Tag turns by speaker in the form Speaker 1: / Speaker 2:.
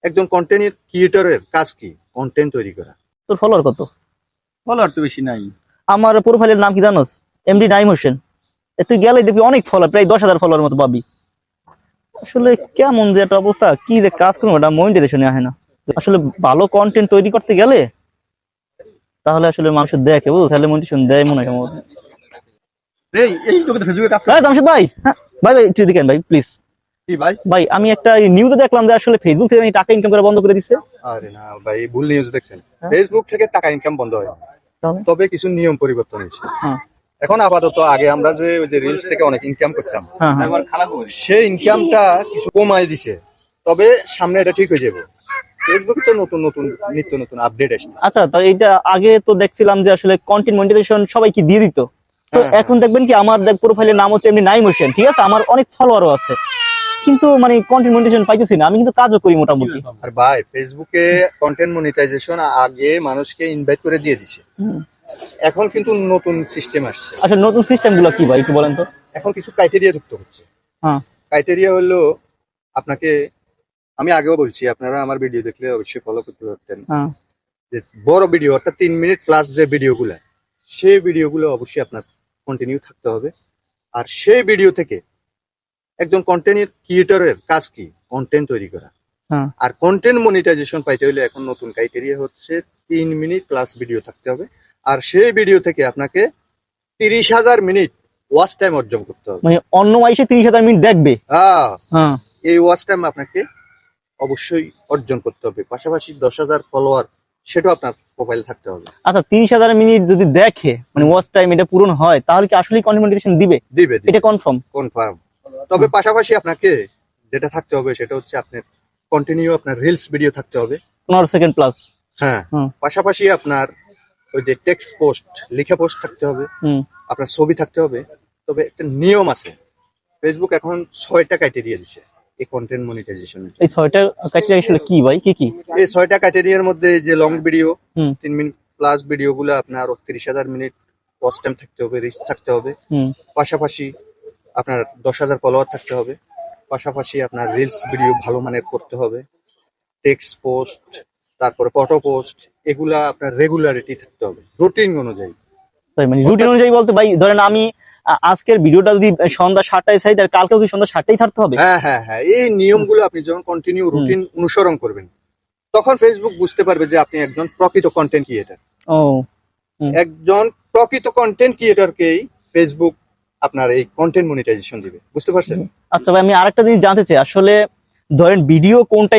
Speaker 1: একজন কন্টেন্ট ক্রিয়েটরের কাজ কি? কন্টেন্ট তৈরি করা।
Speaker 2: তোর ফলোয়ার কত?
Speaker 3: ফলোয়ার তো বেশি নাই।
Speaker 2: আমার প্রোফাইলের নাম কি জানোস? এমডি নাইম হোসেন। তুই গেলে দেখবি অনেক ফলোয়ার, প্রায় 10,000 ফলোয়ার মতো পাবি। আসলে কেমন যে একটা অবস্থা, কি যে কাজ করবো এটা মনিটাইজেশনে আসে না। আসলে ভালো কন্টেন্ট তৈরি করতে গেলে তাহলে আসলে মানুষের দেখে, বুঝলো, তাহলে মনিটাইজেশন দেয় মনে হয় আমার।
Speaker 3: এই তোকে তো ফেসবুকে কাজ
Speaker 2: হ্যাঁ জামশেদ ভাই, হ্যাঁ ভাই ভাই একটু দেখেন ভাই প্লিজ।
Speaker 3: কি ভাই?
Speaker 2: ভাই আমি একটা নিউজে দেখলাম যে আসলে ফেসবুক থেকে টাকা ইনকাম করা বন্ধ করে দিচ্ছে।
Speaker 1: আরে না ভাই, ভুল নিউজ দেখছেন। ফেসবুক থেকে টাকা ইনকাম বন্ধ হয়,
Speaker 2: তাহলে
Speaker 1: তবে কিছু নিয়ম পরিবর্তন হয়েছে।
Speaker 2: হ্যাঁ
Speaker 1: এখন আপাতত, আগে আমরা যে ওই যে রিলস থেকে অনেক ইনকাম করতাম,
Speaker 2: হ্যাঁ হ্যাঁ
Speaker 1: সেই ইনকামটা কিছু কমাই দিছে, তবে সামনে এটা ঠিক হয়ে যাবে। ফেসবুকে তো নতুন নতুন নিত্য নতুন আপডেট আসছে।
Speaker 2: আচ্ছা, তো এটা আগে তো দেখছিলাম যে আসলে কন্টেন্ট মনিটাইজেশন সবাইকে দিয়ে দিত। তো
Speaker 1: হ্যাঁ,
Speaker 2: এখন দেখবেন কি, আমার দেখ প্রোফাইলের নাম হচ্ছে এমনি নাইম হোসেন, ঠিক আছে, আমার অনেক ফলোয়ারও আছে, কিন্তু মানে কন্টেন্ট মনিটাইজেশন পাইতেছি না। আমি কিন্তু কাজও করি মোটামুটি।
Speaker 1: আর ভাই, ফেসবুকে কন্টেন্ট মনিটাইজেশন আগে মানুষকে ইনভাইট করে দিয়ে দিছে, এখন কিন্তু নতুন সিস্টেম আসছে।
Speaker 2: আচ্ছা, নতুন সিস্টেম গুলো কি ভাই একটু বলেন তো?
Speaker 1: এখন কিছু ক্রাইটেরিয়া যুক্ত হচ্ছে।
Speaker 2: হ্যাঁ
Speaker 1: ক্রাইটেরিয়া হলো, আপনাকে আমি আগেও বলছি, আপনারা আমার ভিডিও দেখলে অবশ্যই ফলো করতে পারতেন,
Speaker 2: হ্যাঁ
Speaker 1: যে বড় ভিডিও অর্থাৎ 3 মিনিট প্লাস যে ভিডিওগুলো, সেই ভিডিওগুলো অবশ্যই আপনার কন্টিনিউ থাকতে হবে। আর সেই ভিডিও থেকে একজন কন্টেন্ট ক্রিয়েটরের কাজ কি? কন্টেন্ট তৈরি করা।
Speaker 2: হ্যাঁ
Speaker 1: আর কন্টেন্ট মনিটাইজেশন পাইতে হলে এখন নতুন ক্রাইটেরিয়া হচ্ছে 3 মিনিট প্লাস ভিডিও থাকতে হবে। আর সেই ভিডিও থেকে আপনাকে 30,000 মিনিট ওয়াচ টাইম অর্জন করতে হবে।
Speaker 2: মানে অন্য মাইসে 30,000 মিনিট দেখবে।
Speaker 1: হ্যাঁ,
Speaker 2: হ্যাঁ
Speaker 1: এই ওয়াচ টাইম আপনাকে অবশ্যই অর্জন করতে হবে। পাশাপাশি 10,000 ফলোয়ার, সেটাও আপনার প্রোফাইল থাকতে হবে।
Speaker 2: আচ্ছা, 30,000 মিনিট যদি দেখে, মানে ওয়াচ টাইম এটা পূরণ হয়, তাহলে কি আসলে কন্টেন্ট মনিটাইজেশন দিবে?
Speaker 1: দিবে
Speaker 2: এটা কনফার্ম?
Speaker 1: কনফার্ম। তবে পাশাপাশি আপনাকে যেটা থাকতে হবে সেটা হচ্ছে আপনার কন্টিনিউ আপনার রিলস ভিডিও থাকতে হবে।
Speaker 2: 15 সেকেন্ড প্লাস।
Speaker 1: হ্যাঁ,
Speaker 2: হুম
Speaker 1: পাশাপাশি আপনার ওই যে টেক্সট পোস্ট, লিখা পোস্ট থাকতে হবে,
Speaker 2: হুম
Speaker 1: আপনার ছবি থাকতে হবে। তবে একটা নিয়ম আছে, ফেসবুক এখন 6টা ক্রাইটেরিয়া দিছে এই কন্টেন্ট মনিটাইজেশনের।
Speaker 2: এই 6টা ক্রাইটেরিয়া আসলে কি ভাই, কি কি?
Speaker 1: এই 6টা ক্রাইটেরিয়ার মধ্যে যে লং ভিডিও,
Speaker 2: হুম
Speaker 1: 3 মিনিট প্লাস ভিডিও গুলো আপনার 30,000 মিনিট ওয়াচ টাইম থাকতে হবে, রিচ থাকতে হবে।
Speaker 2: হুম
Speaker 1: পাশাপাশি আপনার 10,000 ফলোয়ার থাকতে হবে। পাশাপাশি আপনার রিলস ভিডিও ভালো মানের করতে হবে। টেক্সট পোস্ট, তারপরে ফটো পোস্ট, এগুলা আপনার রেগুলারিটি থাকতে হবে, রুটিন অনুযায়ী।
Speaker 2: তাই মানে রুটিন অনুযায়ী বলতে ভাই, ধরেন আমি আজকের ভিডিওটা যদি সন্ধ্যা 7টায় চাই, তাহলে কালকেও কি সন্ধ্যা 7টায় ছাড়তে হবে?
Speaker 1: হ্যাঁ হ্যাঁ হ্যাঁ, এই নিয়মগুলো আপনি যখন কন্টিনিউ রুটিন অনুসরণ করবেন, তখন ফেসবুক বুঝতে পারবে যে আপনি একজন প্রকৃত কন্টেন্ট ক্রিয়েটর।
Speaker 2: ও
Speaker 1: একজন প্রকৃত কন্টেন্ট ক্রিয়েটরকেই ফেসবুক আপনার এই কন্টেন্ট মনিটাইজেশন দিবে, বুঝতে পারছেন?
Speaker 2: আচ্ছা ভাই, আমি আরেকটা জিনিস জানতে চাই, আসলে ধরেন ভিডিও কোন টাইমে